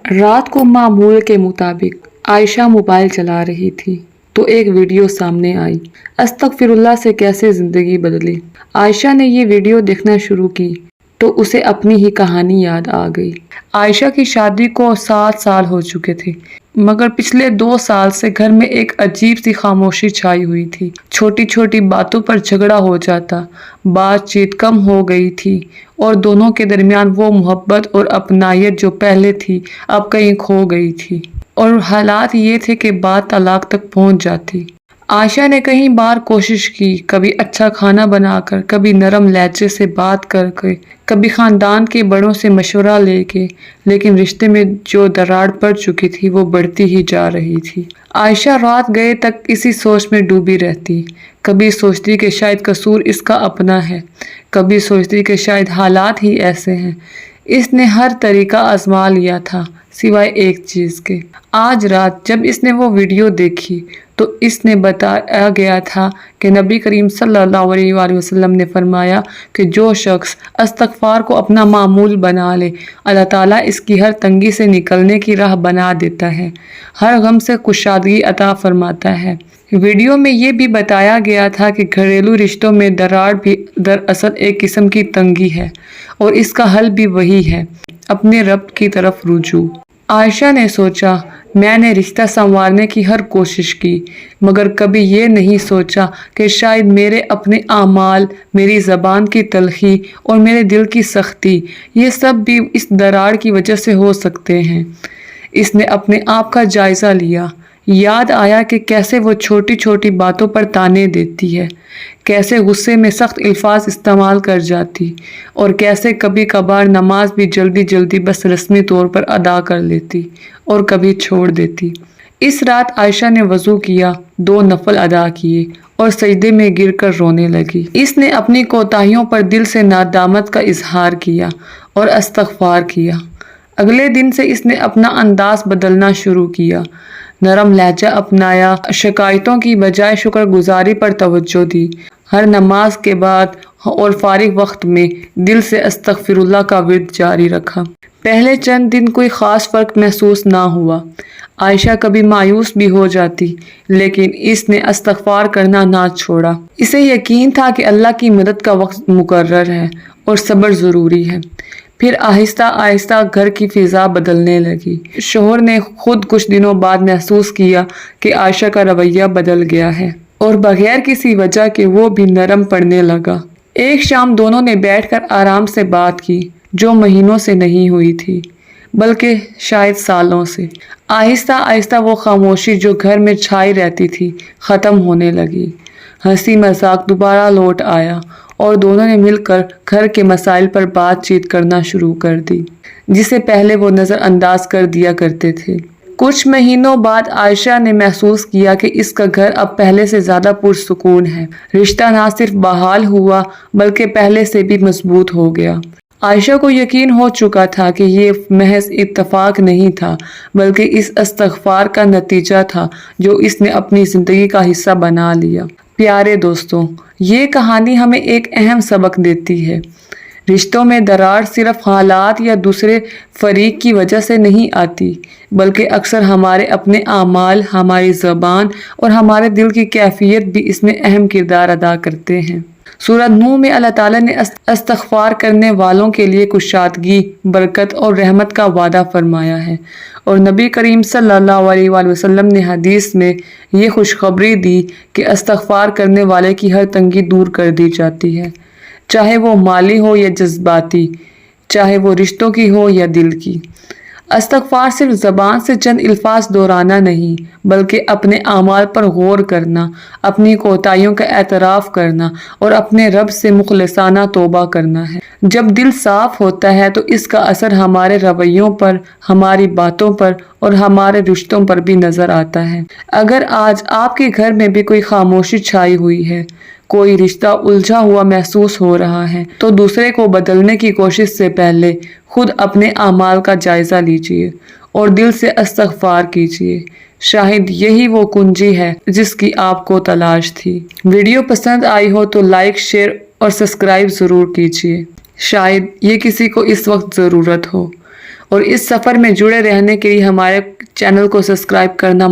रात को मामूल के मुताबिक आयशा मोबाइल चला रही थी तो एक वीडियो सामने आई। अस्तगफिरुल्लाह से कैसे जिंदगी बदली। आयशा ने ये वीडियो देखना शुरू की तो उसे अपनी ही कहानी याद आ गई। आयशा की शादी को 7 साल हो चुके थे, मगर पिछले 2 साल से घर में एक अजीब सी खामोशी छाई हुई थी। छोटी छोटी बातों पर झगड़ा हो जाता, बातचीत कम हो गई थी और दोनों के दरमियान वो मोहब्बत और अपनायत जो पहले थी अब कहीं खो गई थी। और हालात ये थे कि बात तलाक तक पहुंच जाती। आयशा ने कई बार कोशिश की, कभी अच्छा खाना बनाकर, कभी नरम लहजे से बात करके, कभी खानदान के बड़ों से मशवरा लेके, लेकिन रिश्ते में जो दरार पड़ चुकी थी वो बढ़ती ही जा रही थी। आयशा रात गए तक इसी सोच में डूबी रहती। कभी सोचती कि शायद कसूर इसका अपना है, कभी सोचती कि शायद हालात ही ऐसे हैं। इसने हर तरीका आजमा लिया था सिवाय एक चीज़ के। आज रात जब इसने वो वीडियो देखी तो इसने बताया गया था कि नबी करीम सल्लल्लाहु अलैहि वसल्लम ने फरमाया कि जो शख्स इस्तग़फ़ार को अपना मामूल बना ले, अल्लाह ताला इसकी हर तंगी से निकलने की राह बना देता है, हर गम से कुशादगी अता फरमाता है। वीडियो में ये भी बताया गया था कि घरेलू रिश्तों में दरार भी दरअसल एक किस्म की तंगी है और इसका हल भी वही है, अपने रब की तरफ रुजू। आयशा ने सोचा, मैंने रिश्ता संवारने की हर कोशिश की, मगर कभी ये नहीं सोचा कि शायद मेरे अपने आमाल, मेरी ज़बान की तलखी और मेरे दिल की सख्ती, ये सब भी इस दरार की वजह से हो सकते हैं। इसने अपने आप का जायज़ा लिया। याद आया कि कैसे वो छोटी छोटी बातों पर ताने देती है, कैसे गुस्से में सख्त अल्फाज इस्तेमाल कर जाती और कैसे कभी कभार नमाज भी जल्दी जल्दी बस रस्मी तौर पर अदा कर लेती और कभी छोड़ देती। इस रात आयशा ने वज़ू किया, 2 नफल अदा किए और सजदे में गिरकर रोने लगी। इसने अपनी कोताहियों पर दिल से नादामत का इजहार किया और इस्तग़फ़ार किया। अगले दिन से इसने अपना अंदाज बदलना शुरू किया, नरम लहजा अपनाया, शिकायतों की बजाय शुक्रगुजारी पर तवज्जो दी। हर नमाज के बाद और फारिग वक्त में दिल से अस्तगफिरुल्लाह का विर्द जारी रखा। पहले चंद दिन कोई ख़ास फ़र्क महसूस ना हुआ। आयशा कभी मायूस भी हो जाती, लेकिन इसने इस्तग़फ़ार करना ना छोड़ा। इसे यकीन था कि अल्लाह की मदद का वक्त मुकर्रर है और सब्र ज़रूरी है। फिर आहिस्ता आहिस्ता घर की फ़िज़ा बदलने लगी। शोहर ने खुद कुछ दिनों बाद महसूस किया कि आयशा का रवैया बदल गया है और बगैर किसी वजह के वो भी नरम पड़ने लगा। एक शाम दोनों ने बैठकर आराम से बात की, जो महीनों से नहीं हुई थी, बल्कि शायद सालों से। आहिस्ता आहिस्ता वो खामोशी जो घर में छाई रहती थी ख़त्म होने लगी। हंसी मजाक दोबारा लौट आया और दोनों ने मिलकर घर के मसाइल पर बातचीत करना शुरू कर दी, जिसे पहले वो नज़रअंदाज कर दिया करते थे। कुछ महीनों बाद आयशा ने महसूस किया कि इसका घर अब पहले से ज़्यादा पुरसुकून है। रिश्ता ना सिर्फ बहाल हुआ बल्कि पहले से भी मजबूत हो गया। आयशा को यकीन हो चुका था कि ये महज इत्तफाक नहीं था, बल्कि इस इस्तग़फ़ार का नतीजा था जो इसने अपनी ज़िंदगी का हिस्सा बना लिया। प्यारे दोस्तों, ये कहानी हमें एक अहम सबक देती है। रिश्तों में दरार सिर्फ हालात या दूसरे फरीक की वजह से नहीं आती, बल्कि अक्सर हमारे अपने आमाल, हमारी ज़बान और हमारे दिल की कैफियत भी इसमें अहम किरदार अदा करते हैं। सूरह नूह में अल्लाह ताला ने इस्तग़फ़ार करने वालों के लिए कुशादगी, बरकत और रहमत का वादा फरमाया है और नबी करीम सल्लल्लाहु अलैहि वसल्लम ने हदीस में ये खुशखबरी दी कि इस्तग़फ़ार करने वाले की हर तंगी दूर कर दी जाती है, चाहे वो माली हो या जज्बाती, चाहे वो रिश्तों की हो या दिल की। इस्तग़फ़ार सिर्फ ज़बान से चंद अल्फाज दोहराना नहीं, बल्कि अपने आमाल पर गौर करना, अपनी कोताहियों का एतराफ़ करना और अपने रब से मुखलिसाना तौबा करना है। जब दिल साफ होता है तो इसका असर हमारे रवैयों पर, हमारी बातों पर और हमारे रिश्तों पर भी नज़र आता है। अगर आज आपके घर में भी कोई खामोशी छाई हुई है, कोई रिश्ता उलझा हुआ महसूस हो रहा है, तो दूसरे को बदलने की कोशिश से पहले खुद अपने आमाल का जायज़ा लीजिए और दिल से इस्तग़फ़ार कीजिए। शायद यही वो कुंजी है जिसकी आपको तलाश थी। वीडियो पसंद आई हो तो लाइक, शेयर और सब्सक्राइब ज़रूर कीजिए, शायद ये किसी को इस वक्त ज़रूरत हो। اور اس سفر میں جڑے رہنے کے لیے ہمارے چینل کو سبسکرائب کرنا